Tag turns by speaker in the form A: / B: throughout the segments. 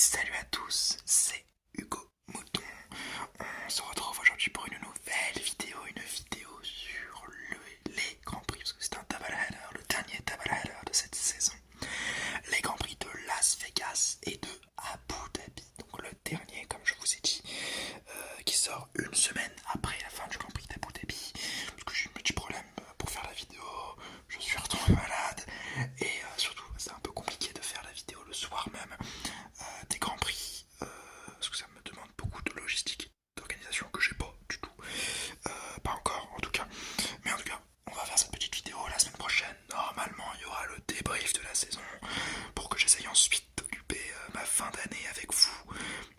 A: Salut à tous, c'est Hugo Mouton. On se retrouve aujourd'hui pour une nouvelle vidéo, sur les Grands Prix, parce que c'est un doubleheader, le dernier doubleheader de cette saison. Les Grands Prix de Las Vegas et de Abu Dhabi. Donc le dernier, comme je vous ai dit, qui sort une semaine après la fin du Grand Prix d'Abu Dhabi. Parce que j'ai eu un petit problème pour faire la vidéo, je suis retombé malade. Et surtout, c'est un peu compliqué de faire la vidéo le soir même des Grands Prix, parce que ça me demande beaucoup de logistique et d'organisation que j'ai pas du tout. Pas encore en tout cas. Mais en tout cas, on va faire cette petite vidéo la semaine prochaine. Normalement, il y aura le débrief de la saison pour que j'essaye ensuite d'occuper ma fin d'année avec vous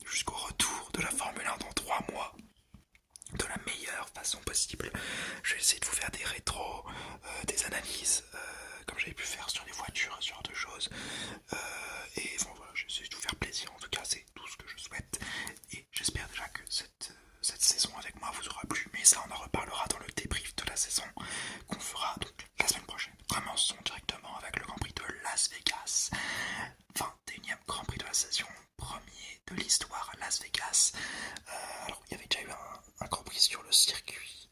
A: jusqu'au retour de la Formule 1 dans 3 mois de la meilleure façon possible. Je vais essayer de vous faire des rétros, des analyses, comme j'avais pu faire sur les voitures, ce genre de choses. Et bon, voilà, j'essaie de vous faire plaisir. En tout cas, c'est tout ce que je souhaite. Et j'espère déjà que cette saison avec moi vous aura plu. Mais ça, on en reparlera dans le débrief de la saison qu'on fera donc la semaine prochaine. Commençons directement avec le Grand Prix de Las Vegas. 21e Grand Prix de la saison, premier de l'histoire à Las Vegas. Alors, il y avait déjà eu un Grand Prix sur le circuit,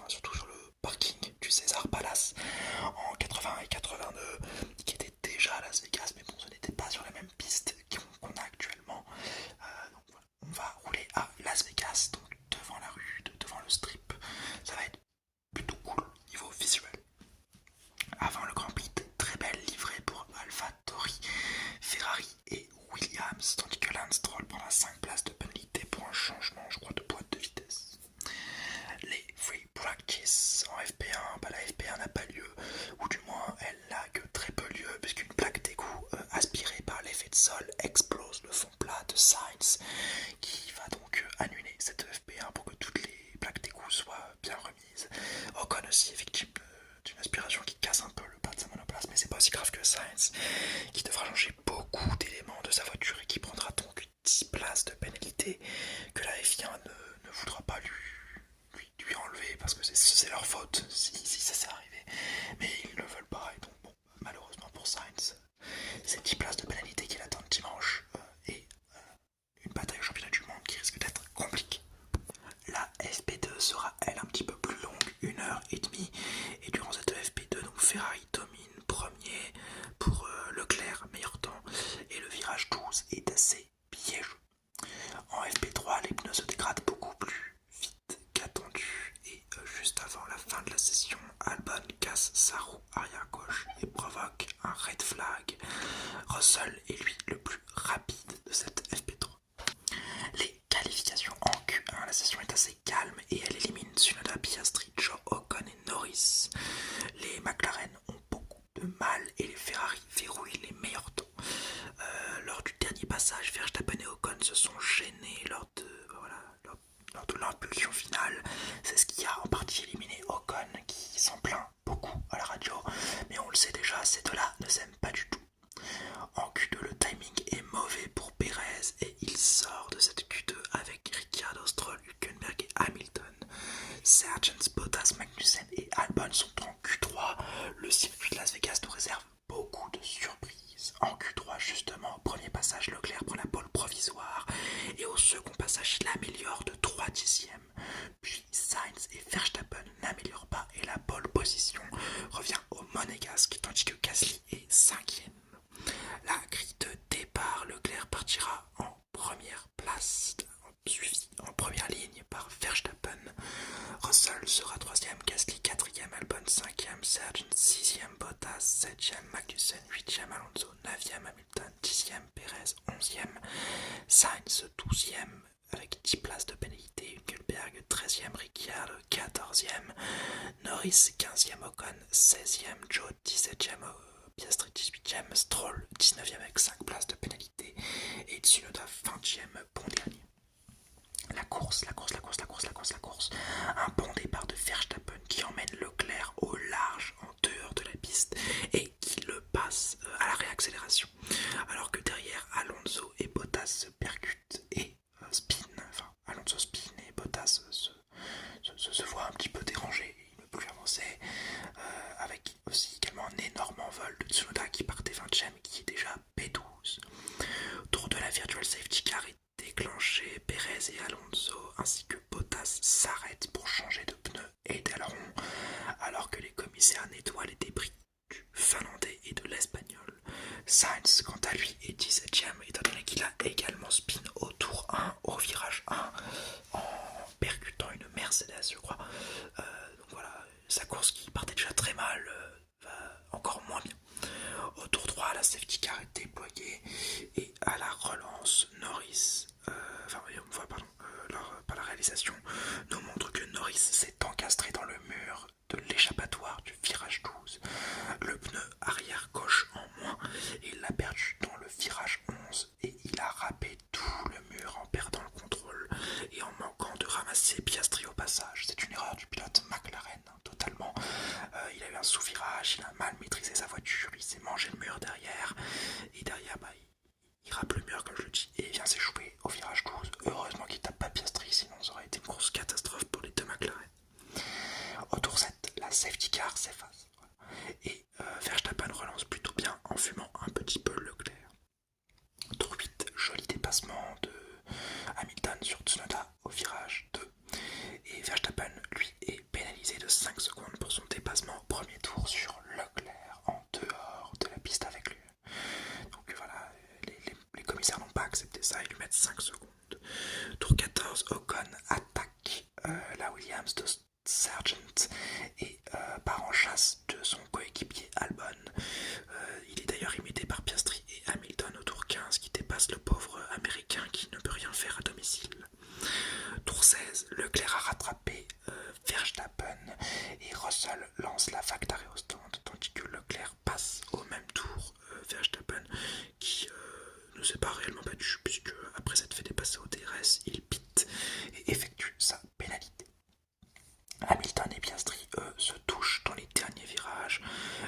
A: surtout sur le parking du César Palace en 81 et 82, qui était déjà à Las Vegas, mais bon, ce n'était pas sur la même piste qu'on a actuellement. Donc voilà, on va rouler à Las Vegas, donc devant la rue, devant le strip. Ça va être plutôt cool niveau visuel. Avant le Grand Prix, de très belles livrées pour AlphaTauri, Ferrari et Williams, tandis que Lance Stroll prendra 5 places de pénalité pour un changement, je crois, de boîte de vitesse. Les free practice en FP1, la FP1 n'a pas lieu, ou du moins elle n'a que très peu lieu, puisqu'une plaque d'égout aspirée par l'effet de sol explose le fond plat de Sainz, qui va donc annuler cette FP1 pour que toutes les plaques d'égout soient bien remises. Ocon aussi est victime d'une aspiration qui casse un peu le pas de sa monoplace, mais c'est pas aussi grave que Sainz, qui devra changer beaucoup d'éléments de sa voiture et qui prendra donc 10 places de pénalité que la FIA ne voudra pas lui enlever parce que c'est leur faute si ça s'est arrivé, mais ils ne le veulent pas. Et donc bon, malheureusement pour Sainz, c'est 10 places de pénalité qu'il attend dimanche et une bataille au championnat du monde qui risque d'être compliquée. La FP2 sera elle un petit peu plus longue, 1h30, et durant cette FP2 donc Ferrari domine premier pour Leclerc, meilleur temps, et le virage 12 est assez piégeux. En FP3, les pneus se dégradent beaucoup plus vite qu'attendu et juste avant la fin de la session, Albon casse sa roue arrière gauche et provoque un red flag. Russell est lui le plus rapide de cette FP3. Les qualifications en Q1, la session est assez calme et elle élimine Tsunoda, Piastri, Joe Ocon et Norris. Les McLaren ont beaucoup de mal et les Ferrari verrouillent les meilleurs temps. Lors du dernier passage, Verstappen et Ocon se sont gênés lors de l'impulsion finale. C'est ce qui a en partie éliminé Ocon, qui s'en plaint beaucoup à la radio, mais on le sait déjà, ces deux-là ne s'aiment pas du tout. En Q2, le timing est mauvais pour Perez et il sort de cette Q2 avec Ricciardo, Stroll, Hülkenberg et Hamilton. Sargent, Bottas, Magnussen et Albon sont en Q3. Le circuit de Las Vegas nous réserve beaucoup de surprises. En Q3, justement, au premier passage, Leclerc prend la pole provisoire et au second passage, il améliore de 3 dixièmes. Puis Sainz et Verstappen n'améliorent pas et la pole position revient au Monégasque, tandis que Gasly est 5e. La grille de départ, Leclerc partira en première place, suivi en première ligne par Verstappen. Russell sera 3e, Gasly 4e, Albon 5e, Sargent 6e, Bottas 7e, Magnussen 8e, Alonso 9e, Hamilton 10e, Perez 11e, Sainz 12e avec 10 places de pénalité, Hülkenberg 13e, Ricciardo 14e, Norris 15e, Ocon 16e, Joe 17e, Piastri 18e, Stroll 19e avec 5 places de pénalité et Tsunoda 20e, bon dernier. La course. Un bon départ de Verstappen qui emmène Leclerc au large en dehors de la piste et qui le passe à la réaccélération. Alors que derrière, Alonso et Bottas se percutent et Alonso spin et Bottas se voit un petit peu dérangé. Il ne peut plus avancer. Avec aussi également un énorme envol de Tsunoda qui partait 20ème et qui est déjà P12. Tour de la la virtual safety car est déclenchée, Perez et Alonso ainsi que Bottas s'arrêtent pour changer de pneus et d'aileron, alors que les commissaires nettoient les débris du Finlandais et de l'Espagnol. Sainz, quant à lui, est 17ème, étant donné qu'il a également spin au tour 1, au virage 1, en percutant une Mercedes, je crois. Donc voilà, sa course qui partait déjà très mal va encore moins bien. Au tour 3, la safety car est déployée et à la relance, Norris, par la réalisation, nous montre que Norris s'est encastré dans le mur de l'échappatoire du virage 12. Le pneu arrière gauche en moins et il l'a perdu dans le virage 11 et il a râpé tout le mur en perdant le contrôle et en manquant de ramasser Piastri au passage. C'est une erreur du pilote McLaren, totalement. Il a eu un sous-virage, il a mal maîtrisé sa voiture, il s'est mangé le mur derrière et derrière il râpe le mur comme je le dis et il vient s'échouer au virage 12. Heureusement qu'il tape pas Piastri, sinon ça aurait été une grosse catastrophe pour les deux McLaren. Au tour 7, la safety car s'efface et Verstappen relance plutôt bien en fumant un petit peu Leclerc. Tour 8, joli dépassement de Hamilton sur Tsunoda au virage 2 et Verstappen lui est pénalisé de 5 secondes pour son dépassement au premier tour sur Leclerc en dehors de la piste avec lui. Donc voilà, les commissaires n'ont pas accepté ça, ils lui mettent 5 secondes. Tour 14, Ocon attaque la Williams de Sargent et part en chasse de son coéquipier Albon. Il est d'ailleurs imité par Piastri et Hamilton au tour 15 qui dépasse le pauvre américain qui ne peut rien faire à domicile. Tour 16, Leclerc a rattrapé Verstappen et Russell lance la vague d'arrêt au stand tandis que Leclerc passe au même tour Verstappen qui ne s'est pas réellement battu puisque après s'être fait dépasser au DRS, il pite et effectue sa pénalité. Hamilton et Piastri, eux, se touchent dans les derniers virages,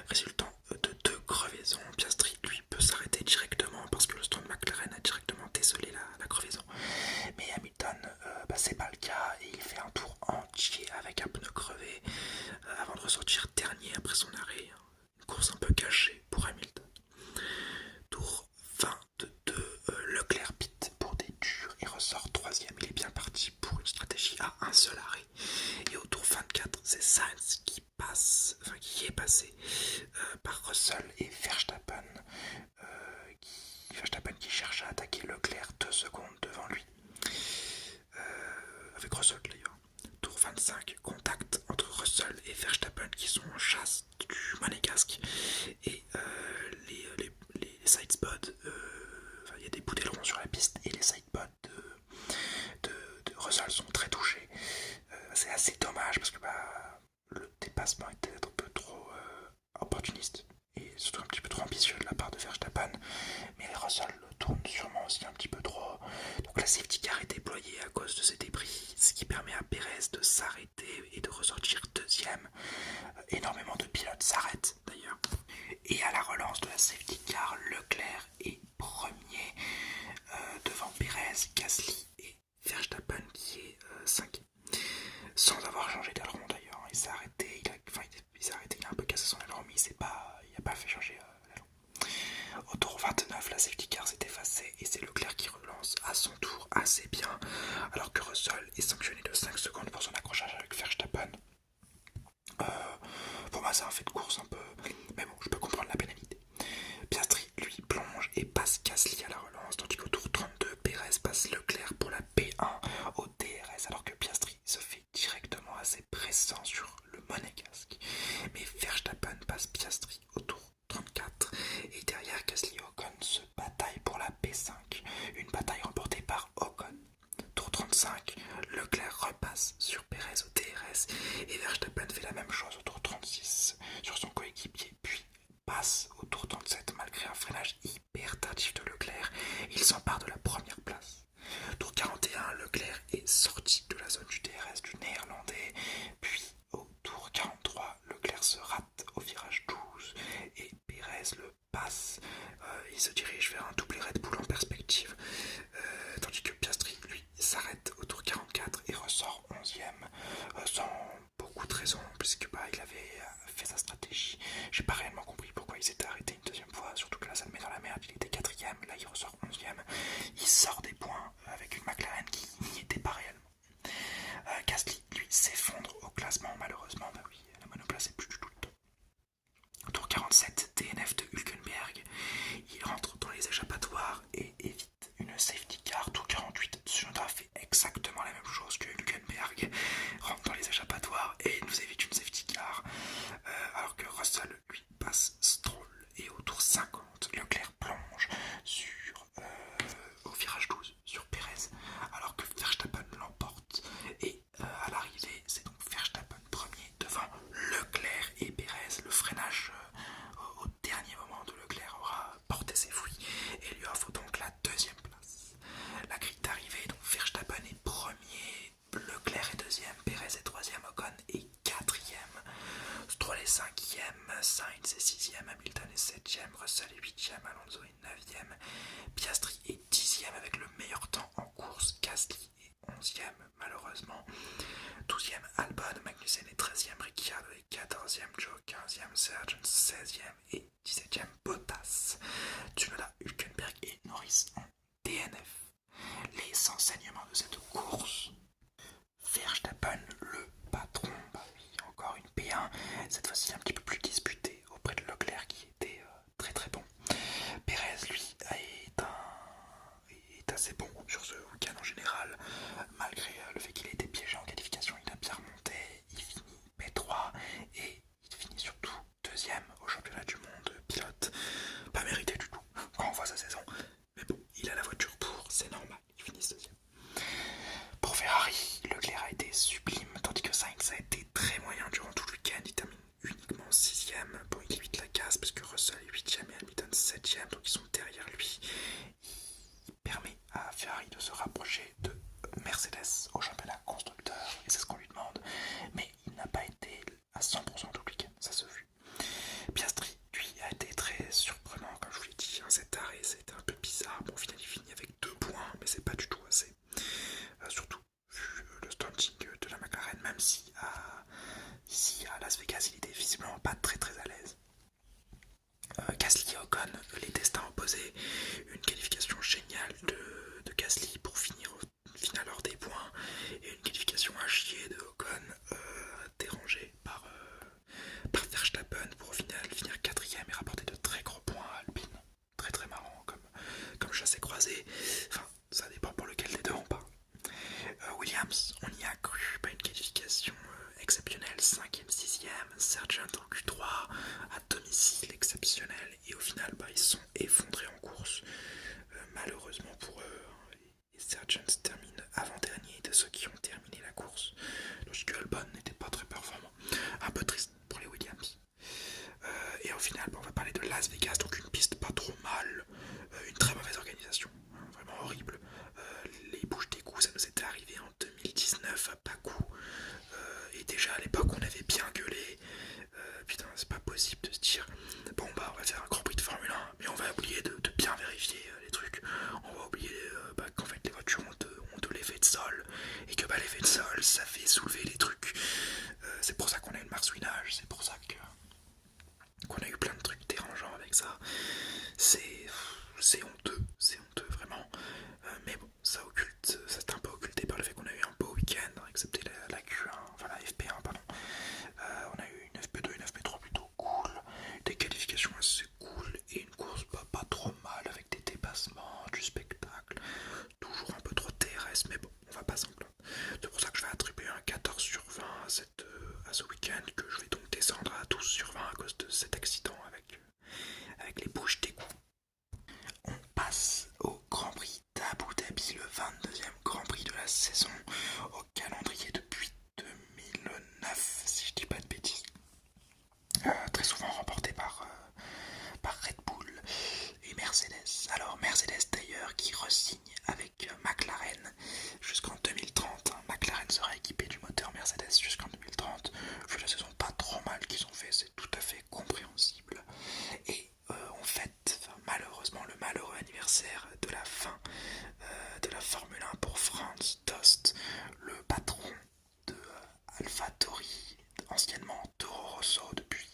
A: résultant de 2 crevaisons. Piastri, lui, peut s'arrêter directement parce que le stand McLaren a directement décelé la crevaison. Mais Hamilton, c'est pas le cas et il fait un tour entier avec un pneu crevé avant de ressortir dernier après son arrêt. Une course un peu cachée pour Hamilton. Tour 22, Leclerc pite pour des durs et ressort 3ème. Il est bien parti pour une stratégie à un seul arrêt. Et au tour 24, c'est Sainz qui est passé par Russell et Verstappen. Verstappen qui cherche à attaquer Leclerc 2 secondes devant lui. Avec Russell d'ailleurs. Tour 25, contact entre Russell et Verstappen qui sont en chasse du monégasque. Et les side spots, il y a des bouts d'aileron sur la piste et les side spots de Russell sont très touchés. C'est assez dommage parce que le dépassement était un peu trop opportuniste et surtout un petit peu trop ambitieux de la part de Verstappen, mais Russell le tourne sûrement aussi un petit peu trop. Donc la safety car est déployée à cause de ces débris, ce qui permet à Perez de s'arrêter et de ressortir 2ème. Énormément de pilotes s'arrêtent d'ailleurs. Et à la relance de la safety car, Leclerc est premier devant Perez, Gasly et Verstappen qui est 5ème. Sans avoir changé d'aileron d'ailleurs, il s'est arrêté, il a un peu cassé son aileron, mais il n'a pas fait changer l'aileron. Au tour 29, la safety car s'est effacée et c'est Leclerc qui relance à son tour assez bien, alors que Russell est sanctionné de 5 secondes pour son accrochage avec Verstappen. Pour moi c'est un fait de course un peu, mais bon, je peux comprendre la pénalité. Piastri lui plonge et passe Gasly à la relance, tandis qu'au tour 32, Perez passe Leclerc pour la P1 au DRS, alors que Piastri se fait directement assez pressant sur le monégasque. Mais Verstappen passe Piastri au tour 34 et derrière Gasly et Ocon se bataillent pour la P5, une bataille remportée par Ocon. Tour 35, Leclerc repasse sur Perez au DRS et Verstappen fait la même chose au tour 36 sur son coéquipier, puis passe au tour 37 malgré un freinage hyper tardif de Leclerc, il s'empare de la première place. Tour 41, Leclerc est sorti de la zone du DRS du néerlandais, puis au tour 43, Leclerc se rate au virage 12 et Perez le passe. Il se dirige vers un doublé Red Bull en perspective, tandis que Piastri, lui, s'arrête au tour 44 et ressort 11ème, sans beaucoup de raisons, puisque il avait fait sa stratégie. J'ai pas réellement compris pourquoi il s'était arrêté une deuxième fois, surtout que là ça le met dans la merde, il était 4ème, là il ressort 11ème. assez bon sur ce week-end en général. Malgré le fait qu'il ait été piégé en qualification, il a bien remonté. Il finit P3 et il finit surtout deuxième au championnat du monde pilote. Pas mérité du tout quand on voit sa saison. Mais bon, il a la voiture pour, c'est normal, il finit deuxième. Pour Ferrari, Leclerc a été sublime, tandis que Sainz a été très moyen durant tout le week-end. Il termine uniquement 6ème. Bon, il évite la casse parce que Russell est 8ème et Hamilton 7ème, donc ils sont derrière lui. Il permet à Ferrari de se rapprocher de Mercedes au championnat constructeur, et c'est ce qu'on lui demande. Mais il n'a pas été à 100% tout le week-end, ça se vu. Piastri, lui, a été très surprenant, comme je vous l'ai dit. Cet arrêt, c'était un peu bizarre. Bon, au final, il finit avec 2 points, mais c'est pas du tout assez. Surtout vu le standing de la McLaren, même si ici à Las Vegas, il était visiblement pas très à l'aise. Gasly et Ocon, les destins opposés, une qualification géniale de Gasly pour finir au final hors des points, et une qualification à chier de Ocon, dérangée par Verstappen pour au final finir 4ème et rapporter de très gros points à Alpine. Très marrant comme chassé croisé. Enfin, ça dépend pour lequel des deux on parle. Williams, on y a cru, pas une qualification exceptionnelle, 5ème, 6ème, Sargent en Q3, à domicile exceptionnel, et au final ils se sont effondrés en course. Malheureusement pour eux, les Sargent terminent avant-dernier de ceux qui ont terminé la course, lorsque Albon n'était pas très performant. Un peu triste pour les Williams. Et au final, on va parler de Las Vegas, donc une piste pas trop mal, une très mauvaise organisation, vraiment horrible. Les bouches d'égout, ça nous était arrivé en 2019 à Bakou, et déjà à l'époque on avait bien gueulé. Putain, c'est pas possible de se dire bon on va faire un Grand Prix de Formule 1, mais on va oublier de bien vérifier les trucs. On va oublier qu'en fait les voitures ont de l'effet de sol, et que l'effet de sol ça fait soulever les trucs. C'est pour ça qu'on a eu le marsouinage, c'est pour ça qu'on a eu plein de trucs dérangeants avec ça. C'est honteux vraiment. Mais bon, ça c'est un peu occulté par le fait qu'on a eu un beau week-end, excepté la Q1, enfin la FP1 pardon. On a eu une FP2 et une FP3 plutôt cool, des qualifications assez cool, et une course pas trop mal avec des dépassements, du spectacle, toujours un peu trop TRS, mais bon, on va pas s'en plaindre. C'est pour ça que je vais attribuer un 14/20 à ce week-end, que je vais donc descendre à 12/20 à cause de cet accident avec les bouches d'égout. On passe au Grand Prix d'Abu Dhabi, le 22e Grand Prix de la saison, au calendrier depuis 2009, si je dis pas de bêtises. Très souvent remporté par Red Bull et Mercedes. Alors Mercedes d'ailleurs qui re-signe avec McLaren jusqu'en 2030. McLaren sera équipé du moteur Mercedes jusqu'en 2030. Vu la saison pas trop mal qu'ils ont fait, c'est tout à fait compréhensible. Et on fête malheureusement le malheureux anniversaire de la fin de la Formule 1 pour Franz Tost, le patron de AlphaTauri, anciennement Toro Rosso depuis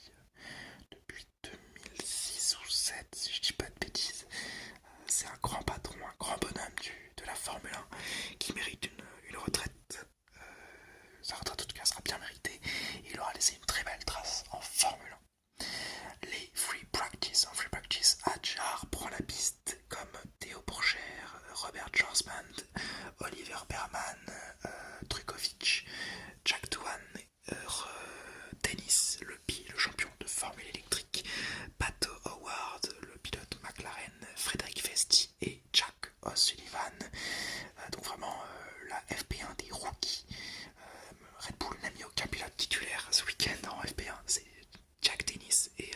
A: 2006 ou 2007, si je dis pas de bêtises. C'est un grand patron, un grand bonhomme de la Formule 1 qui mérite une retraite. Sa retraite en tout cas sera bien méritée. Il aura laissé une très belle trace en Formule 1. Les free practice, en free practice, Hadjar prend la piste comme Théo Pourchère, Robert Schwarzman, Oliver Berman, Trukovic, Jack Doohan, Dennis, le champion de Formule électrique, Pato Howard, le pilote McLaren, Frédéric Vesti et Jack O'Sullivan. Donc vraiment la FP1 des rookies. Red Bull n'a mis aucun pilote titulaire ce week-end en FP1, c'est Jack Dennis et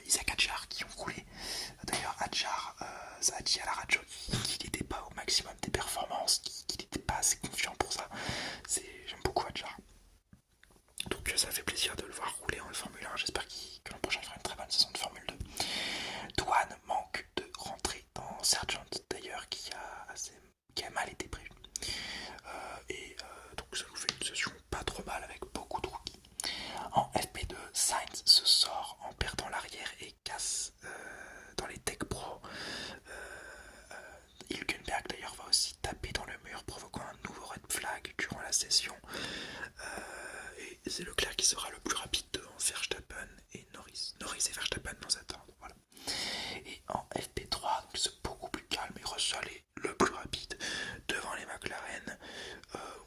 A: Isaac Hadjar qui ont coulé. D'ailleurs Hadjar ça a dit à la radio qu'il n'était pas au maximum des performances, qu'il n'était pas assez confiant pour ça. J'aime beaucoup Hadjar. Donc ça fait plaisir de le voir rouler en Formule 1, j'espère que l'an prochain il fera une très bonne saison de Formule 2. Doohan manque de rentrer dans Sargent d'ailleurs qui a mal été prévu. Donc ça nous fait une session pas trop mal avec beaucoup de rookies. En FP2, Sainz se sort en perdant l'arrière et casse dans les Tech Pro. Hülkenberg d'ailleurs va aussi taper dans le mur, provoquant un nouveau red flag durant la session. Et c'est Leclerc qui sera le plus rapide devant Verstappen et Norris. Norris et Verstappen dans cet ordre, voilà. Et en FP3, donc c'est beaucoup plus calme, il Russell est le plus rapide devant les McLaren.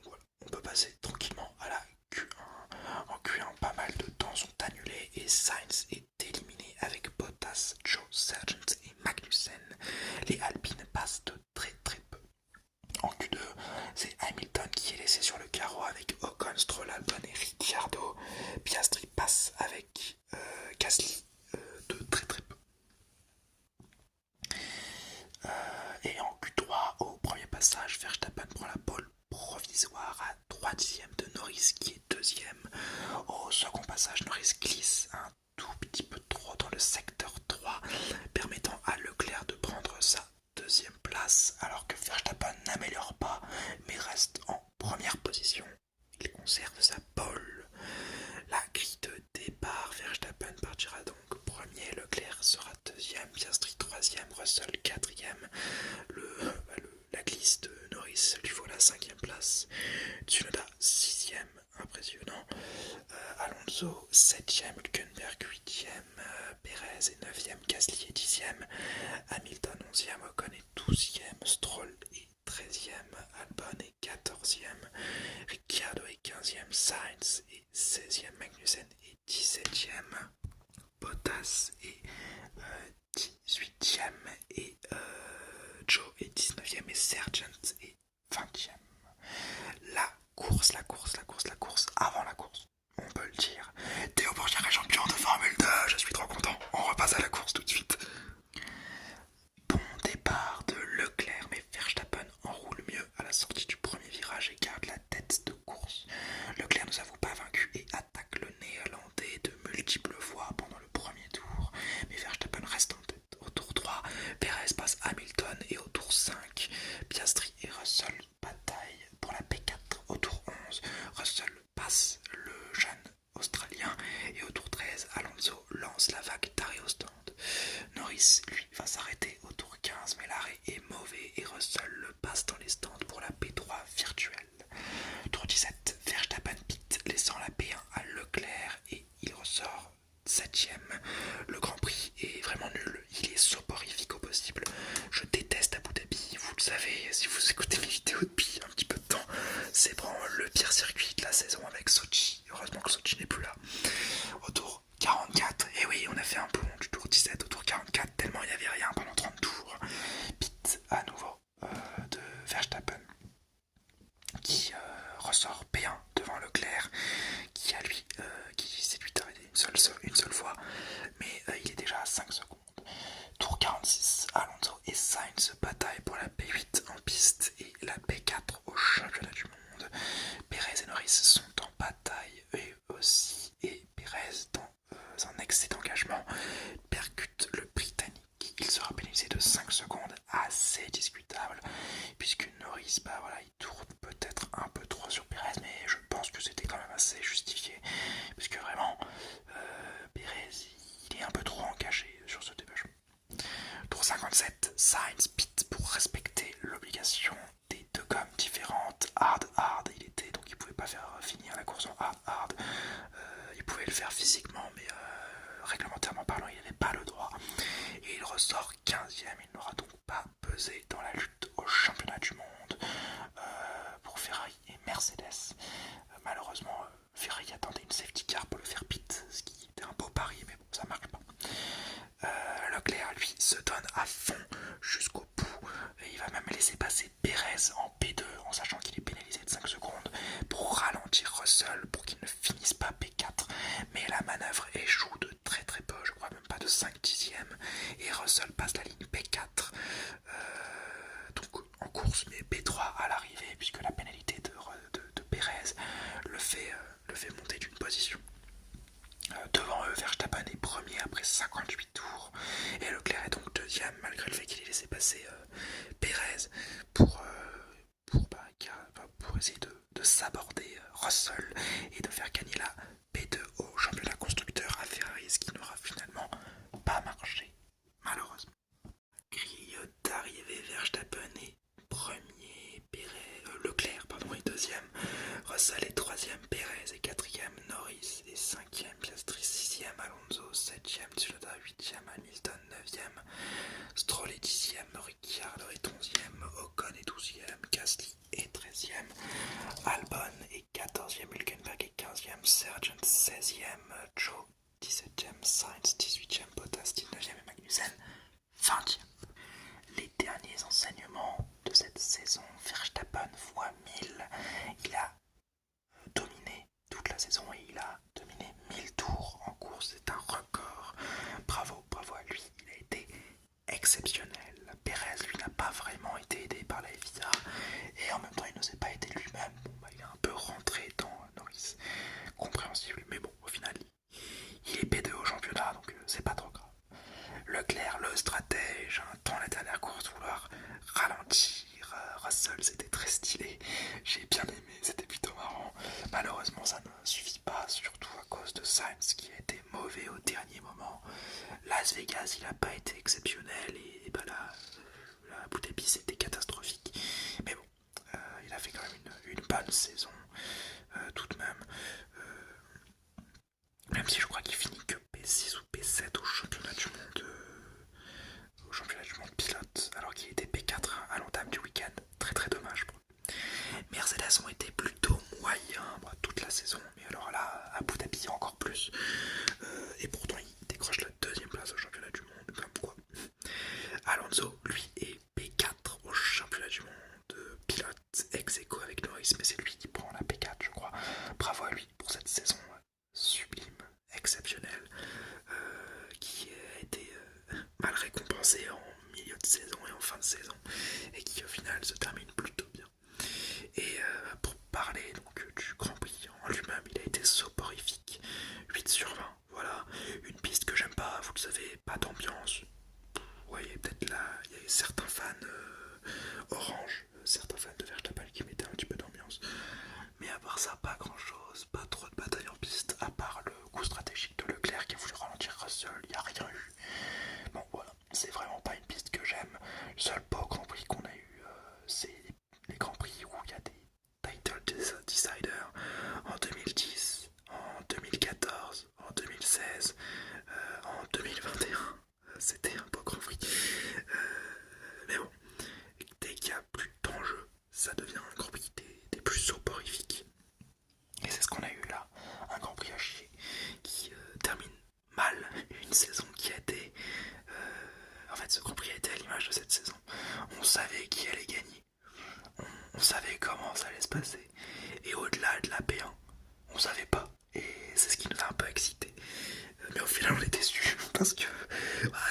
A: Voilà, on peut passer tranquillement à la Q1. En Q1, pas mal de temps sont annulés et Sainz est éliminé avec Bottas, Joe Sargent et Magnussen. Les Alpines passent de très peu. En Q2, c'est Hamilton qui est laissé sur le carreau avec Ocon, Stroll, Albon et Ricciardo. Piastri passe avec Gasly de très peu. Et en Q3, au premier passage, Verstappen prend la pole provisoire à 3 dixièmes de Norris qui est deuxième. Au second passage, Norris glisse un tout petit peu trop dans le secteur 3, permettant à Leclerc de prendre sa deuxième place, alors que Verstappen n'améliore pas, mais reste en première position. Il conserve sa pole. La grille de départ, Verstappen partira donc premier, Leclerc sera deuxième, Piastri troisième, Russell quatrième. La glisse de Norris lui vaut la cinquième place. Tsunoda sixième, impressionnant. Alonso 7ème, Hülkenberg 8ème, Perez est 9ème, Gasly est 10ème, Hamilton 11ème, Ocon est 12ème, Stroll est 13ème, Albon est 14ème, Ricciardo est 15ème, Sainz est 16ème, Magnussen est 17ème, Bottas est 18ème et Joe est 19ème et Sargent est 20ème. La course, avant la course, on peut le dire. Théo Pourchaire est champion de Formule 2, je suis trop content. On repasse à la course tout de suite. Bon départ de Leclerc, mais Verstappen enroule mieux à la sortie du premier virage et garde la tête de course. Leclerc ne s'avoue pas vaincu et attaque le néerlandais de multiples fois pendant le premier tour, mais Verstappen reste en tête. Au tour 3, Perez passe Hamilton et au tour 5, Piastri et Russell bataillent pour la P4. Au tour 11, Russell passe le jeune australien et au tour 13, Alonso lance la vague d'arrêt au stand. Norris, lui, va s'arrêter au tour 15, mais l'arrêt est mauvais et Russell le passe dans les stands pour la P3 virtuelle. Tour 17, Verstappen pit, laissant la P1 à Leclerc et il ressort 7ème. Le Grand Prix est vraiment nul, il est soporifique au possible. Je déteste Abu Dhabi, vous le savez, si vous écoutez mes vidéos depuis un petit peu de temps, c'est vraiment le pire circuit de la saison avec Sochi. Heureusement que Sochi n'est plus là. Au tour 44, et oui, on a fait un plomb du tour 17 au tour 44, tellement il n'y avait rien pendant 30 tours. Pit à nouveau de Verstappen qui ressort P1 devant Leclerc qui s'est lui arrêté une seule fois, mais il est déjà à 5 secondes. Tour 46, Alonso et Sainz bataillent pour la P8 en piste et la P4 au championnat du monde. Perez et Norris sont en bataille eux aussi et Perez, dans un excès d'engagement, percute le Britannique. Il sera pénalisé de 5 secondes, assez discutable, puisque Norris, il tourne peut-être un peu trop sur Perez, mais je pense que c'était quand même assez justifié, puisque vraiment, Perez, il est un peu trop engagé sur ce dépêchement. Tour 57, Sainz pit pour respecter l'obligation des deux gommes différentes. Hard, il était, donc il pouvait pas faire finir la course en hard. Il pouvait le faire physiquement, mais réglementairement parlant, il n'avait pas le droit. Et il ressort 15ème, il n'aura donc pas pesé dans la lutte au championnat du monde pour Ferrari et Mercedes. Malheureusement, Ferrari attendait une safety car pour le faire pit, ce qui était un beau pari, mais bon, ça marche pas. Leclerc, lui, se donne à fond jusqu'au bout. Et il va même laisser passer Perez en P2 en sachant qu'il est pénalisé de 5 secondes pour ralentir Russell pour qu'il ne finisse pas P4. Mais la manœuvre échoue de très peu, je crois même pas de 5 dixièmes. Et Russell passe la ligne P4. Donc en course, mais P3 à l'arrivée, puisque la pénalité de Perez le fait monter d'une position. Devant eux, Verstappen est premier après 58 tours et Leclerc est donc deuxième malgré le fait qu'il ait laissé passer Perez pour essayer de s'aborder Russell et de faire gagner la P2 au championnat constructeur à Ferrari, ce qui n'aura finalement pas marché, malheureusement. Grille d'arrivée, Verstappen est premier, Leclerc est deuxième, Russell est troisième, Perez est quatrième, Norris est cinquième, Piastri sixième, Alonso septième, Tsunoda huitième, Hamilton neuvième, Stroll est dixième, Ricciardo est 11e. saison, tout de même. Même si je crois qu'il finit que P6 ou P7 au championnat du monde. Au championnat du monde pilote, alors qu'il était P4 à l'entame du week-end. Très très dommage. Mercedes ont été plutôt moyens toute la saison, mais alors là, Abu Dhabi encore plus. Et pourtant, il décroche la deuxième place au championnat du monde, comme quoi. Alonso, lui, est P4 au championnat du monde, pilote ex aequo avec Norris, mais c'est lui qui prend la P4, je crois. Bravo à lui pour cette saison sublime, exceptionnelle, qui a été mal récompensée en milieu de saison et en fin de saison, et qui au final se termine plutôt bien. Et pour parler donc du Grand Prix en lui-même, il a été soporifique. 8 sur 20, voilà. Une piste que j'aime pas, vous le savez, pas d'ambiance. Vous voyez, peut-être là, il y a certains fans orange, certains fans de Verstappen qui mettaient un petit peu d'ambiance. Mais à part ça, pas grand-chose, pas trop de bataille en piste, à part le coup stratégique de Leclerc qui a voulu ralentir Russell, il n'y a rien eu. Bon voilà, c'est vraiment pas une piste que j'aime. Le seul beau Grand Prix qu'on a eu, c'est les Grands Prix où il y a des Title Decider en 2010, en 2014, en 2016, en 2021. C'était un beau Grand Prix. Mais bon, dès qu'il n'y a plus d'enjeu, ça devient un Grand Prix des plus soporifiques. Et c'est ce qu'on a eu là, un Grand Prix à chier qui termine mal une saison qui a été... en fait, ce Grand Prix a été à l'image de cette saison. On savait qui allait gagner. On savait comment ça allait se passer. Et au-delà de la P1, on savait pas. Et c'est ce qui nous a un peu excités. Mais au final, on est déçus parce que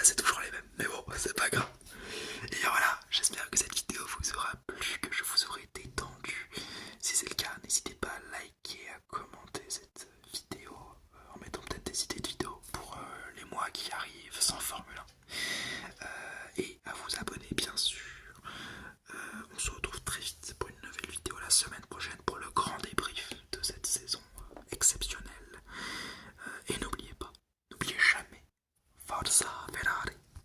A: c'est toujours les mêmes. Mais bon, c'est pas grave.